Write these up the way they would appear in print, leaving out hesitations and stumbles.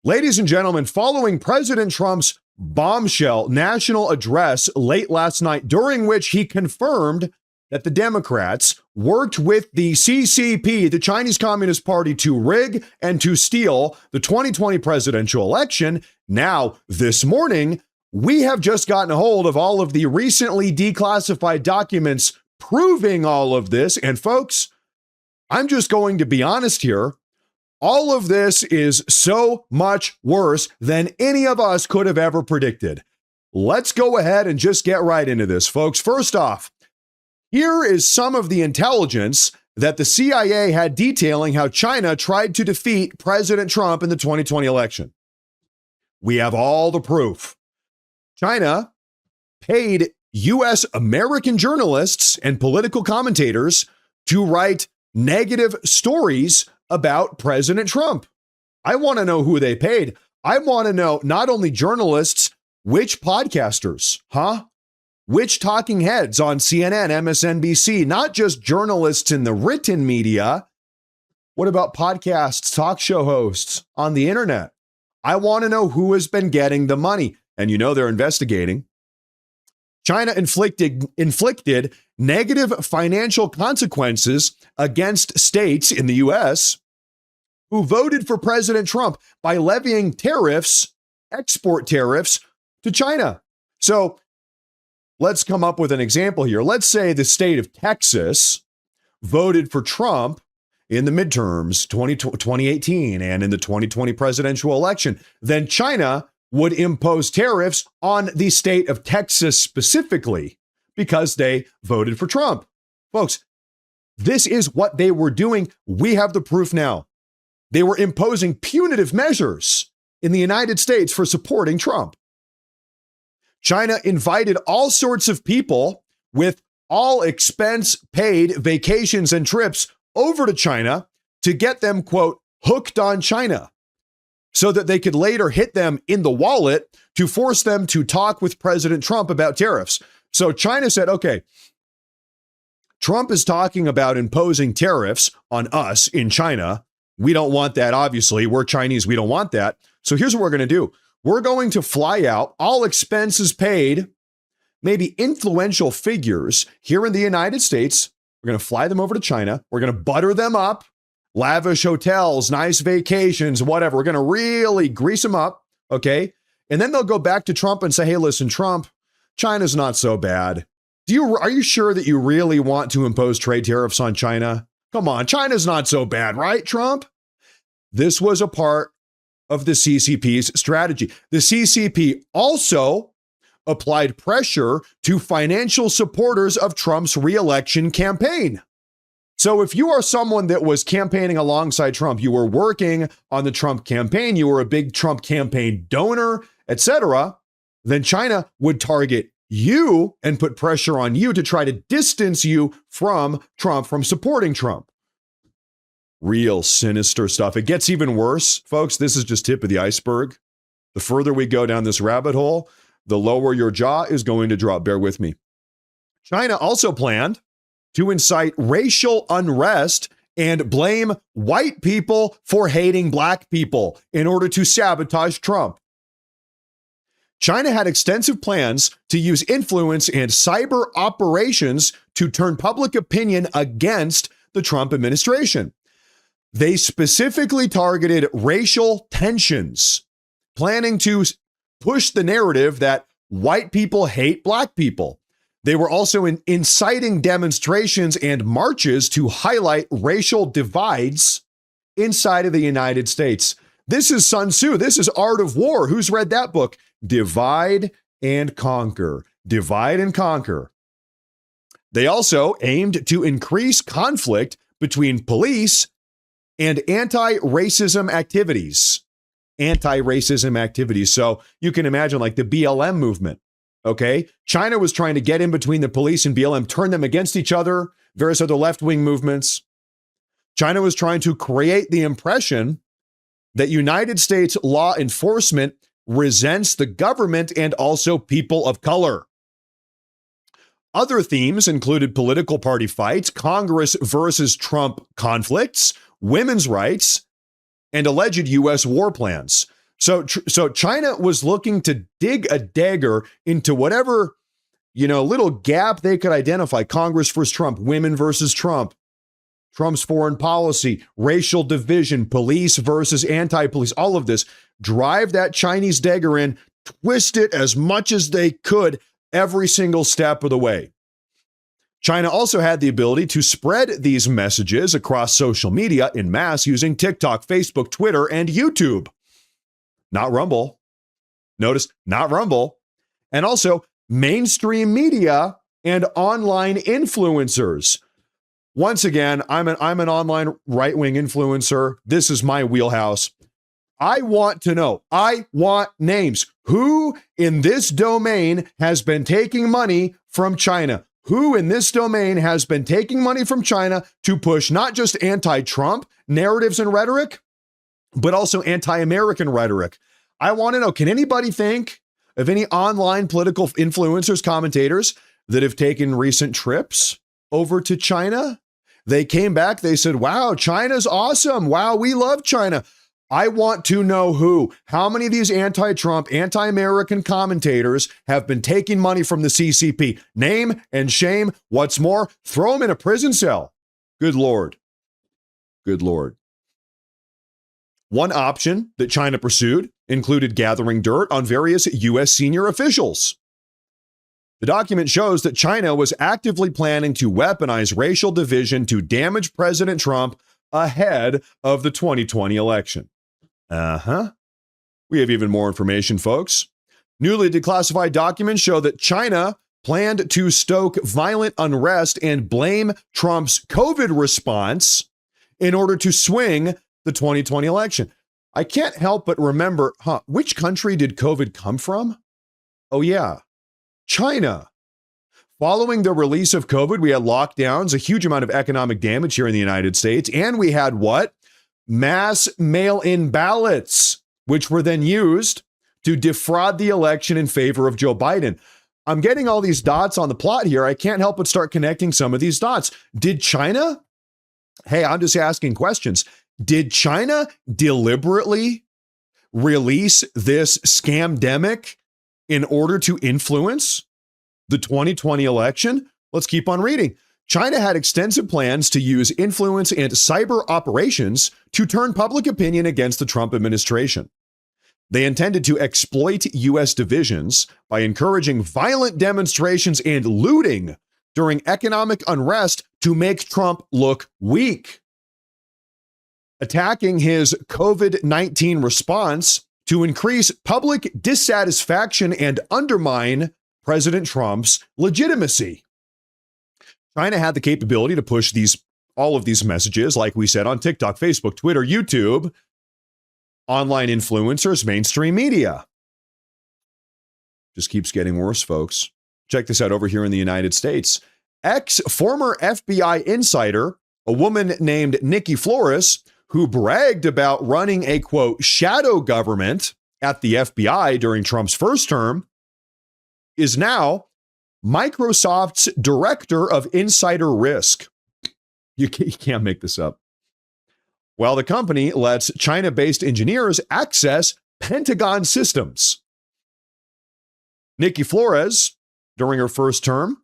Ladies and gentlemen, following President Trump's bombshell national address late last night, during which he confirmed that the Democrats worked with the CCP, the Chinese Communist Party, to rig and to steal the 2020 presidential election, now this morning, we have just gotten a hold of all of the recently declassified documents proving all of this. And folks, I'm just going to be honest here. All of this is so much worse than any of us could have ever predicted. Let's go ahead and just get right into this, folks. First off, here is some of the intelligence that the CIA had detailing how China tried to defeat President Trump in the 2020 election. We have all the proof. China paid U.S. American journalists and political commentators to write negative stories about President Trump. I want to know who they paid. I want to know not only journalists, which podcasters, which talking heads on CNN, MSNBC, not just journalists in the written media. What about podcasts, talk show hosts on the internet? I want to know who has been getting the money. And you know they're investigating. China inflicted negative financial consequences against states in the U.S. who voted for President Trump by levying tariffs, export tariffs, to China. So let's come up with an example here. Let's say the state of Texas voted for Trump in the midterms 2018 and in the 2020 presidential election. Then China would impose tariffs on the state of Texas specifically because they voted for Trump. Folks, this is what they were doing. We have the proof now. They were imposing punitive measures in the United States for supporting Trump. China invited all sorts of people with all expense paid vacations and trips over to China to get them, quote, hooked on China, so that they could later hit them in the wallet to force them to talk with President Trump about tariffs. So China said, okay, Trump is talking about imposing tariffs on us in China. We don't want that, obviously. We're Chinese. We don't want that. So here's what we're going to do. We're going to fly out, all expenses paid, maybe influential figures here in the United States. We're going to fly them over to China. We're going to butter them up. Lavish hotels, nice vacations, whatever. We're going to really grease them up, okay? And then they'll go back to Trump and say, hey, listen, Trump, China's not so bad. Are you sure that you really want to impose trade tariffs on China? Come on, China's not so bad, right, Trump? This was a part of the CCP's strategy. The CCP also applied pressure to financial supporters of Trump's re-election campaign. So if you are someone that was campaigning alongside Trump, you were working on the Trump campaign, you were a big Trump campaign donor, etc., then China would target you and put pressure on you to try to distance you from Trump, from supporting Trump. Real sinister stuff. It gets even worse, folks. This is just tip of the iceberg. The further we go down this rabbit hole, the lower your jaw is going to drop. Bear with me. China also planned to incite racial unrest and blame white people for hating black people in order to sabotage Trump. China had extensive plans to use influence and cyber operations to turn public opinion against the Trump administration. They specifically targeted racial tensions, planning to push the narrative that white people hate black people. They were also inciting demonstrations and marches to highlight racial divides inside of the United States. This is Sun Tzu. This is Art of War. Who's read that book? Divide and Conquer. Divide and Conquer. They also aimed to increase conflict between police and anti-racism activities. Anti-racism activities. So you can imagine like the BLM movement. Okay, China was trying to get in between the police and BLM, turn them against each other, various other left-wing movements. China was trying to create the impression that United States law enforcement resents the government and also people of color. Other themes included political party fights, Congress versus Trump conflicts, women's rights, and alleged U.S. war plans. So China was looking to dig a dagger into whatever, little gap they could identify. Congress versus Trump, women versus Trump, Trump's foreign policy, racial division, police versus anti-police, all of this. Drive that Chinese dagger in, twist it as much as they could every single step of the way. China also had the ability to spread these messages across social media in mass using TikTok, Facebook, Twitter, and YouTube. Not Rumble. Notice, not Rumble. And also mainstream media and online influencers. Once again, I'm an online right-wing influencer. This is my wheelhouse. I want to know. I want names. Who in this domain has been taking money from China? Who in this domain has been taking money from China to push not just anti-Trump narratives and rhetoric, but also anti-American rhetoric? I want to know, can anybody think of any online political influencers, commentators that have taken recent trips over to China? They came back, they said, wow, China's awesome. Wow, we love China. I want to know who. How many of these anti-Trump, anti-American commentators have been taking money from the CCP? Name and shame. What's more, throw them in a prison cell. Good Lord. Good Lord. One option that China pursued included gathering dirt on various U.S. senior officials. The document shows that China was actively planning to weaponize racial division to damage President Trump ahead of the 2020 election. We have even more information, folks. Newly declassified documents show that China planned to stoke violent unrest and blame Trump's COVID response in order to swing the 2020 election. I can't help but remember, which country did COVID come from? Oh, yeah, China. Following the release of COVID, we had lockdowns, a huge amount of economic damage here in the United States, and we had what? Mass mail-in ballots, which were then used to defraud the election in favor of Joe Biden. I'm getting all these dots on the plot here. I can't help but start connecting some of these dots. Did China? Hey, I'm just asking questions. Did China deliberately release this scamdemic in order to influence the 2020 election? Let's keep on reading. China had extensive plans to use influence and cyber operations to turn public opinion against the Trump administration. They intended to exploit U.S. divisions by encouraging violent demonstrations and looting during economic unrest to make Trump look weak. Attacking his COVID-19 response to increase public dissatisfaction and undermine President Trump's legitimacy. China had the capability to push all of these messages, like we said, on TikTok, Facebook, Twitter, YouTube, online influencers, mainstream media. Just keeps getting worse, folks. Check this out over here in the United States. Former FBI insider, a woman named Nikki Flores, who bragged about running a, quote, shadow government at the FBI during Trump's first term, is now Microsoft's director of insider risk. You can't make this up. While the company lets China-based engineers access Pentagon systems. Nikki Flores, during President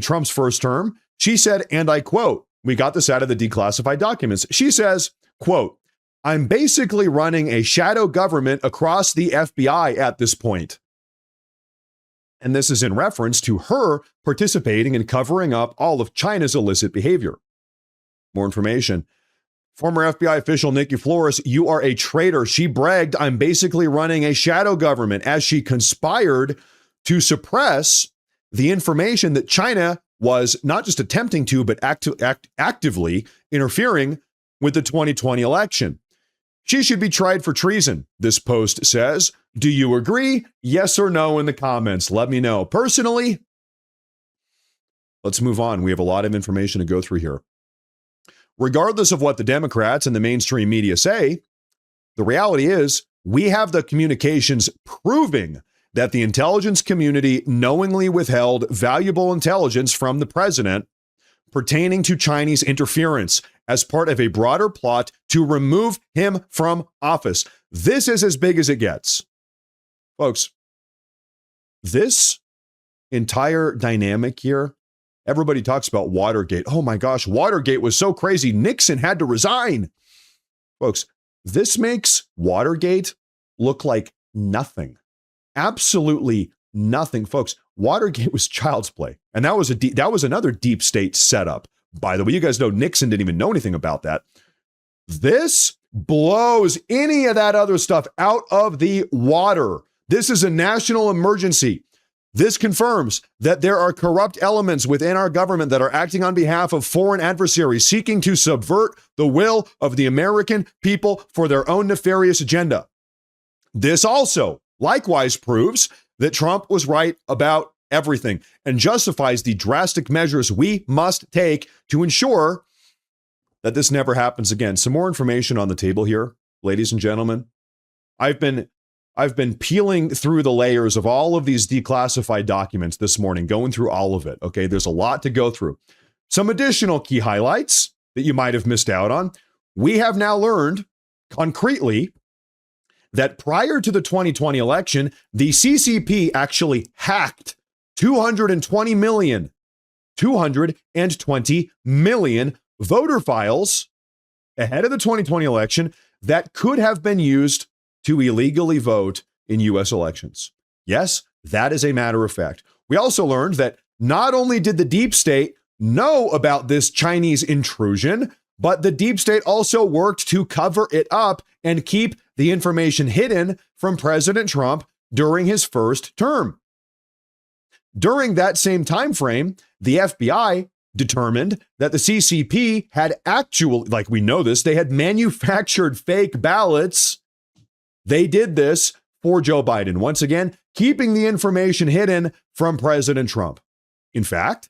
Trump's first term, she said, and I quote, we got this out of the declassified documents. She says, quote, I'm basically running a shadow government across the FBI at this point. And this is in reference to her participating in covering up all of China's illicit behavior. More information. Former FBI official Nikki Flores, you are a traitor. She bragged, I'm basically running a shadow government, as she conspired to suppress the information that China was not just attempting to, but actively interfering with the 2020 election. She should be tried for treason, this post says. Do you agree? Yes or no in the comments. Let me know. Personally, let's move on. We have a lot of information to go through here. Regardless of what the Democrats and the mainstream media say, the reality is we have the communications proving that the intelligence community knowingly withheld valuable intelligence from the president pertaining to Chinese interference as part of a broader plot to remove him from office. This is as big as it gets. Folks, this entire dynamic here, everybody talks about Watergate. Oh my gosh, Watergate was so crazy. Nixon had to resign. Folks, this makes Watergate look like nothing. Absolutely nothing. Folks, Watergate was child's play. And that was another deep state setup. By the way, you guys know Nixon didn't even know anything about that. This blows any of that other stuff out of the water. This is a national emergency. This confirms that there are corrupt elements within our government that are acting on behalf of foreign adversaries seeking to subvert the will of the American people for their own nefarious agenda. This also likewise proves that Trump was right about everything and justifies the drastic measures we must take to ensure that this never happens again. Some more information on the table here, ladies and gentlemen. I've been peeling through the layers of all of these declassified documents this morning, going through all of it. Okay, there's a lot to go through. Some additional key highlights that you might have missed out on. We have now learned concretely that prior to the 2020 election, the CCP actually hacked 220 million voter files ahead of the 2020 election that could have been used to illegally vote in U.S. elections. Yes, that is a matter of fact. We also learned that not only did the deep state know about this Chinese intrusion, but the deep state also worked to cover it up and keep the information hidden from President Trump during his first term. During that same time frame, the FBI determined that the CCP had actually, like we know this, they had manufactured fake ballots. They did this for Joe Biden. Once again, keeping the information hidden from President Trump. In fact,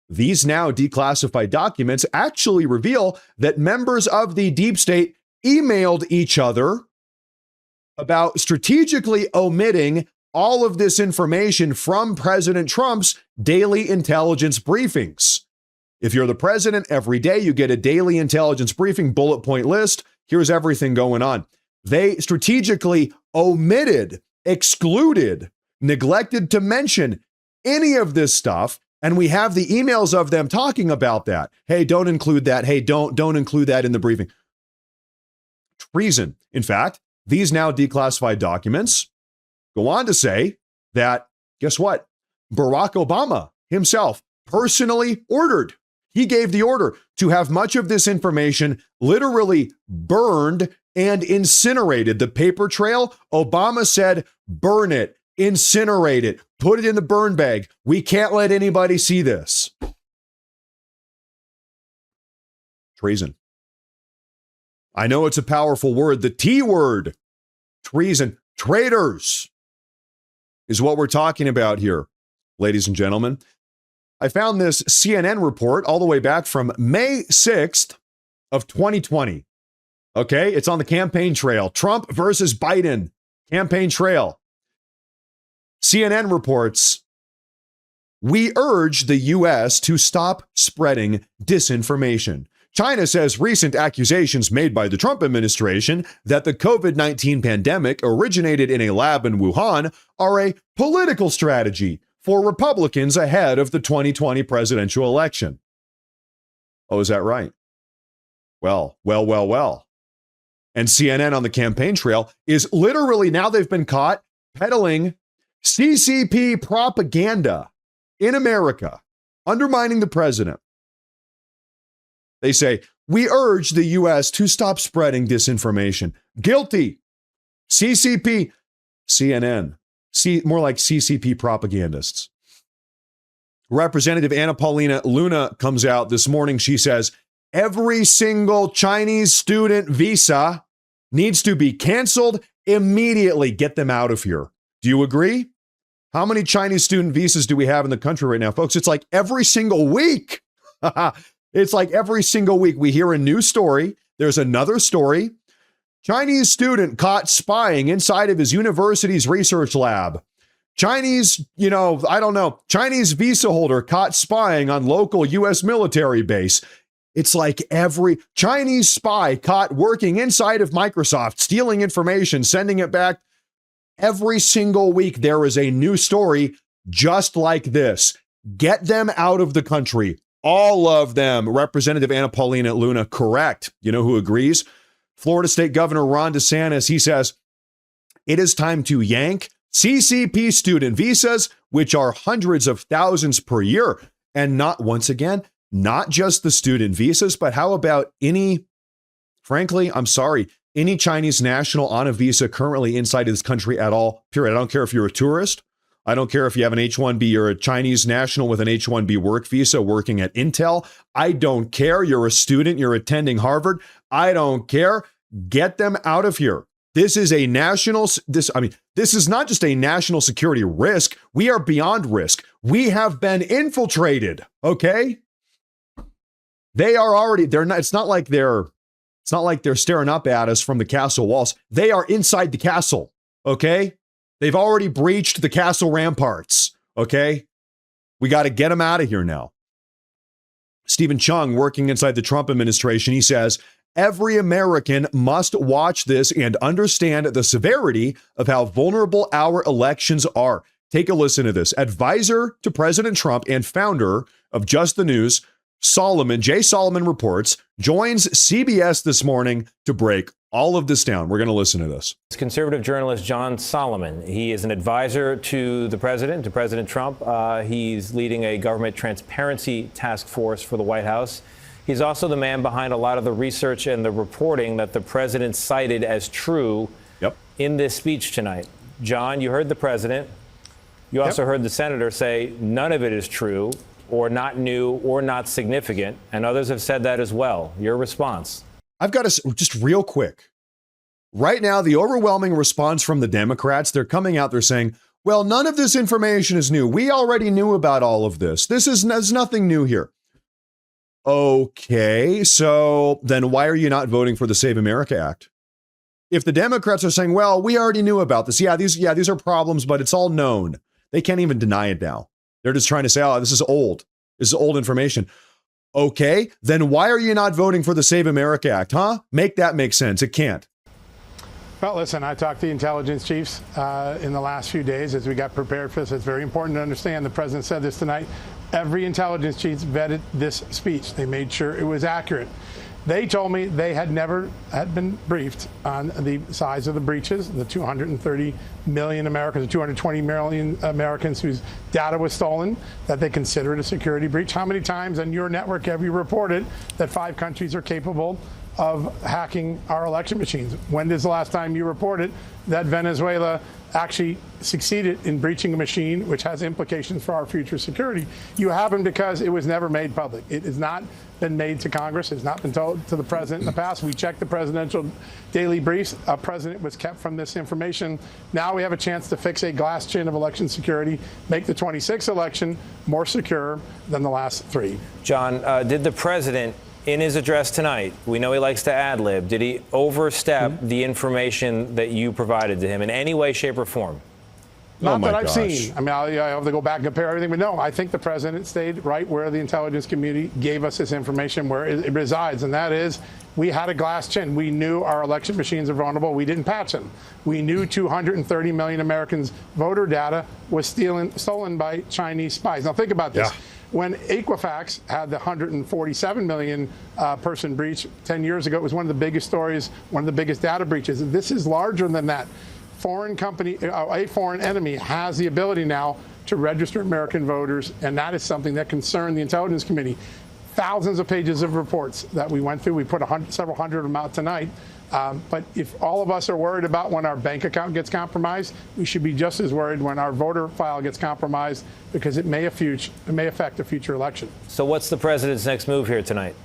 these now declassified documents actually reveal that members of the deep state emailed each other about strategically omitting all of this information from President Trump's daily intelligence briefings. If you're the president, every day you get a daily intelligence briefing bullet point list. Here's everything going on. They strategically omitted, excluded, neglected to mention any of this stuff. And we have the emails of them talking about that. Hey, don't include that. Hey, don't include that in the briefing. Treason. In fact, these now declassified documents go on to say that, guess what? Barack Obama himself personally ordered. He gave the order to have much of this information literally burned and incinerated. The paper trail, Obama said, burn it, incinerate it, put it in the burn bag. We can't let anybody see this. Treason. I know it's a powerful word, the T word, treason, traitors is what we're talking about here, ladies and gentlemen. I found this CNN report all the way back from May 6th of 2020. Okay, it's on the campaign trail. Trump versus Biden campaign trail. CNN reports, we urge the U.S. to stop spreading disinformation. China says recent accusations made by the Trump administration that the COVID-19 pandemic originated in a lab in Wuhan are a political strategy for Republicans ahead of the 2020 presidential election. Oh, is that right? Well. And CNN on the campaign trail is literally, now they've been caught peddling CCP propaganda in America, undermining the president. They say, we urge the U.S. to stop spreading disinformation. Guilty. CCP, CNN, more like CCP propagandists. Representative Anna Paulina Luna comes out this morning. She says, every single Chinese student visa needs to be canceled immediately. Get them out of here. Do you agree? How many Chinese student visas do we have in the country right now, folks? It's like every single week. It's like every single week we hear a new story. There's another story. Chinese student caught spying inside of his university's research lab. Chinese, I don't know, Chinese visa holder caught spying on local U.S. military base. It's like every Chinese spy caught working inside of Microsoft, stealing information, sending it back. Every single week, there is a new story just like this. Get them out of the country. All of them. Representative Anna Paulina Luna, correct. You know who agrees? Florida State Governor Ron DeSantis, he says, it is time to yank CCP student visas, which are hundreds of thousands per year. And not, once again, not just the student visas, but how about any Chinese national on a visa currently inside of this country at all, period. I don't care if you're a tourist. I don't care if you have an H-1B, you're a Chinese national with an H-1B work visa working at Intel. I don't care. You're a student. You're attending Harvard. I don't care. Get them out of here. This is this is not just a national security risk. We are beyond risk. We have been infiltrated. Okay. It's not like they're staring up at us from the castle walls. They are inside the castle. Okay. They've already breached the castle ramparts. Okay. We got to get them out of here now. Stephen Chung, working inside the Trump administration, he says, every American must watch this and understand the severity of how vulnerable our elections are. Take a listen to this. Advisor to President Trump and founder of Just the News, Jay Solomon reports, joins CBS this morning to break all of this down. We're going to listen to this. Conservative journalist John Solomon. He is an advisor to President Trump. He's leading a government transparency task force for the White House. He's also the man behind a lot of the research and the reporting that the president cited as true in this speech tonight. John, you heard the president. You also heard the senator say none of it is true or not new or not significant. And others have said that as well. Your response? I've got to just real quick. Right now, the overwhelming response from the Democrats, they're coming out, they're saying, well, none of this information is new. We already knew about all of this. There's nothing new here. Okay, so then why are you not voting for the Save America Act? If the Democrats are saying, well, we already knew about this. These are problems, but it's all known. They can't even deny it now. They're just trying to say, oh, this is old. This is old information. Okay, then why are you not voting for the Save America Act, huh? Make that make sense. It can't. Well, listen, I talked to the intelligence chiefs in the last few days as we got prepared for this. It's very important to understand, the president said this tonight, every intelligence chief vetted this speech. They made sure it was accurate. They told me they had never been briefed on the size of the breaches, the 230 million Americans, the 220 million Americans whose data was stolen, that they consider it a security breach. How many times on your network have you reported that 5 countries are capable of hacking our election machines? When is the last time you reported that Venezuela actually succeeded in breaching a machine which has implications for our future security? You haven't, because it was never made public. It has not been made to Congress. It's not been told to the president in the past. We checked the presidential daily briefs. A president was kept from this information. Now we have a chance to fix a glass chin of election security, make the 26th election more secure than the last 3. John, did the president, in his address tonight, we know he likes to ad-lib, did he overstep the information that you provided to him in any way, shape, or form? Not that I've seen. I mean, I have to go back and compare everything, but no, I think the president stayed right where the intelligence community gave us this information, where it resides, and that is, we had a glass chin. We knew our election machines are vulnerable. We didn't patch them. We knew 230 million Americans' voter data was stolen by Chinese spies. Now think about this. Yeah. When Equifax had the 147 million person breach 10 years ago, it was one of the biggest stories, one of the biggest data breaches. This is larger than that. A foreign enemy has the ability now to register American voters, and that is something that concerned the Intelligence Committee. Thousands of pages of reports that we went through. We put several hundred of them out tonight. But if all of us are worried about when our bank account gets compromised, we should be just as worried when our voter file gets compromised, because it may affect a future election. So what's the president's next move here tonight?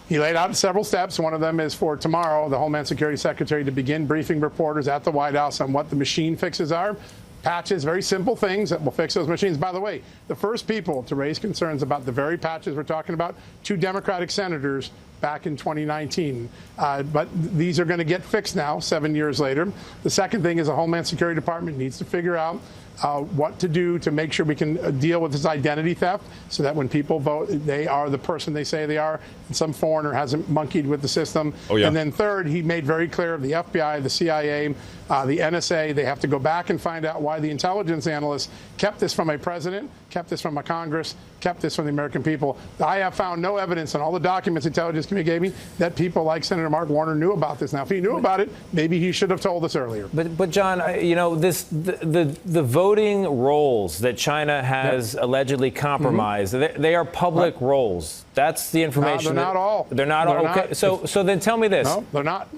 He laid out several steps. One of them is for tomorrow, the Homeland Security Secretary to begin briefing reporters at the White House on what the machine fixes are. Patches, very simple things that will fix those machines. By the way, the first people to raise concerns about the very patches we're talking about, 2 Democratic senators back in 2019. But these are going to get fixed now, 7 years later. The second thing is the Homeland Security Department needs to figure out what to do to make sure we can deal with this identity theft so that when people vote, they are the person they say they are, and some foreigner hasn't monkeyed with the system. Oh, yeah. And then third, he made very clear the FBI, the CIA, the NSA, they have to go back and find out why the intelligence analysts kept this from a president, kept this from a Congress, kept this from the American people. I have found no evidence in all the documents the Intelligence Committee gave me that people like Senator Mark Warner knew about this. Now, if he knew about it, maybe he should have told us earlier. But John, the voting rolls that China has allegedly compromised, they are public rolls. That's the information. No, they're not all. They're not all. Okay. So then tell me this. No, they're not.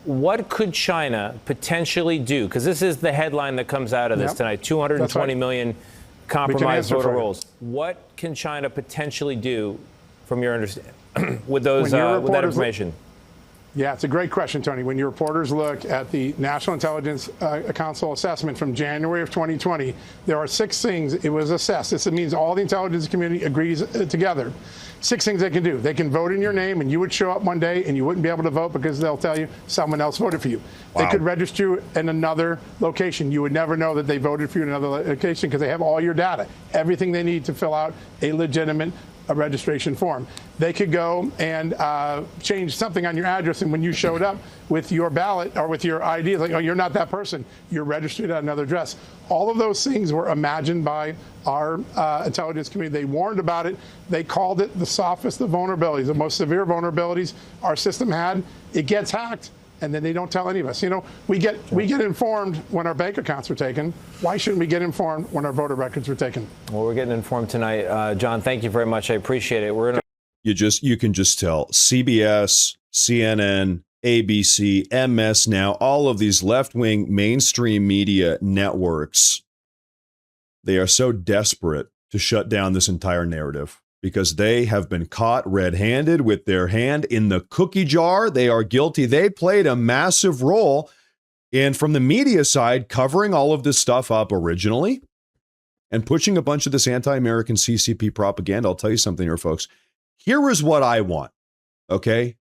What could China potentially do? Because this is the headline that comes out of this tonight: 220 million compromised voter rolls. What can China potentially do, from your understanding, with those with that information? Yeah, it's a great question, Tony. When your reporters look at the National Intelligence Council assessment from January of 2020, there are 6 things it was assessed. This means all the intelligence community agrees together. 6 things they can do. They can vote in your name, and you would show up one day and you wouldn't be able to vote because they'll tell you someone else voted for you. Wow. They could register you in another location. You would never know that they voted for you in another location because they have all your data, everything they need to fill out a legitimate registration form. They could go and change something on your address, and when you showed up with your ballot or with your ID, it's like, oh, you're not that person. You're registered at another address. All of those things were imagined by our intelligence community. They warned about it. They called it the softest of vulnerabilities, the most severe vulnerabilities our system had. It gets hacked, and then they don't tell any of us. You know, we get informed when our bank accounts are taken. Why shouldn't we get informed when our voter records were taken? Well, we're getting informed tonight. John, thank you very much. I appreciate it. We're in you can just tell CBS, CNN, ABC, MS Now, all of these left-wing mainstream media networks, they are so desperate to shut down this entire narrative because they have been caught red-handed with their hand in the cookie jar. They are guilty. They played a massive role in, from the media side, covering all of this stuff up originally and pushing a bunch of this anti-American CCP propaganda. I'll tell you something here, folks. Here is what I want, okay?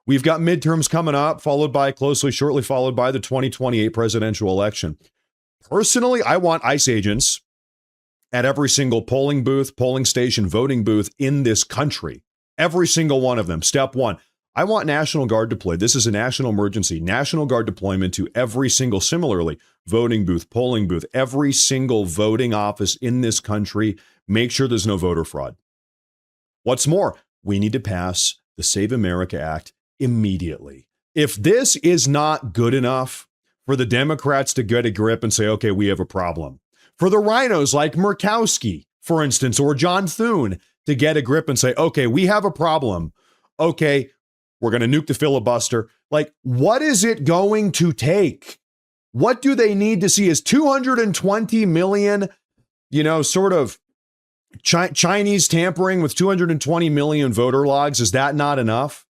We've got midterms coming up, shortly followed by the 2028 presidential election. Personally, I want ICE agents at every single polling booth, polling station, voting booth in this country. Every single one of them. Step one, I want National Guard deployed. This is a national emergency. National Guard deployment to every single, similarly, voting booth, polling booth, every single voting office in this country. Make sure there's no voter fraud. What's more, we need to pass the Save America Act immediately. If this is not good enough for the Democrats to get a grip and say, okay, we have a problem, for the rhinos like Murkowski, for instance, or John Thune to get a grip and say, okay, we have a problem. Okay, we're going to nuke the filibuster. Like, what is it going to take? What do they need to see? Is 220 million, sort of Chinese tampering with 220 million voter logs? Is that not enough?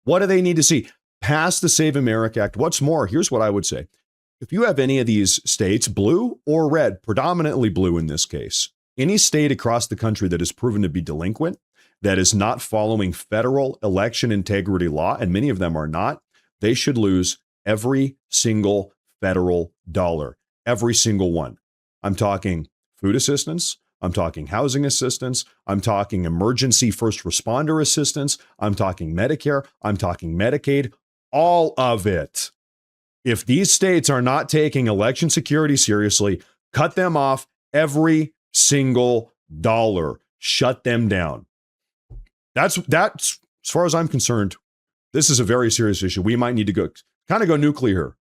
What do they need to see? Pass the Save America Act. What's more, here's what I would say. If you have any of these states, blue or red, predominantly blue in this case, any state across the country that is proven to be delinquent, that is not following federal election integrity law, and many of them are not, they should lose every single federal dollar, every single one. I'm talking food assistance. I'm talking housing assistance. I'm talking emergency first responder assistance. I'm talking Medicare. I'm talking Medicaid, all of it. If these states are not taking election security seriously, cut them off every single dollar. Shut them down. That's as far as I'm concerned, this is a very serious issue. We might need to go nuclear.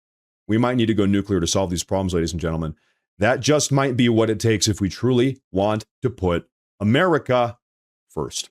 We might need to go nuclear to solve these problems, ladies and gentlemen. That just might be what it takes if we truly want to put America first.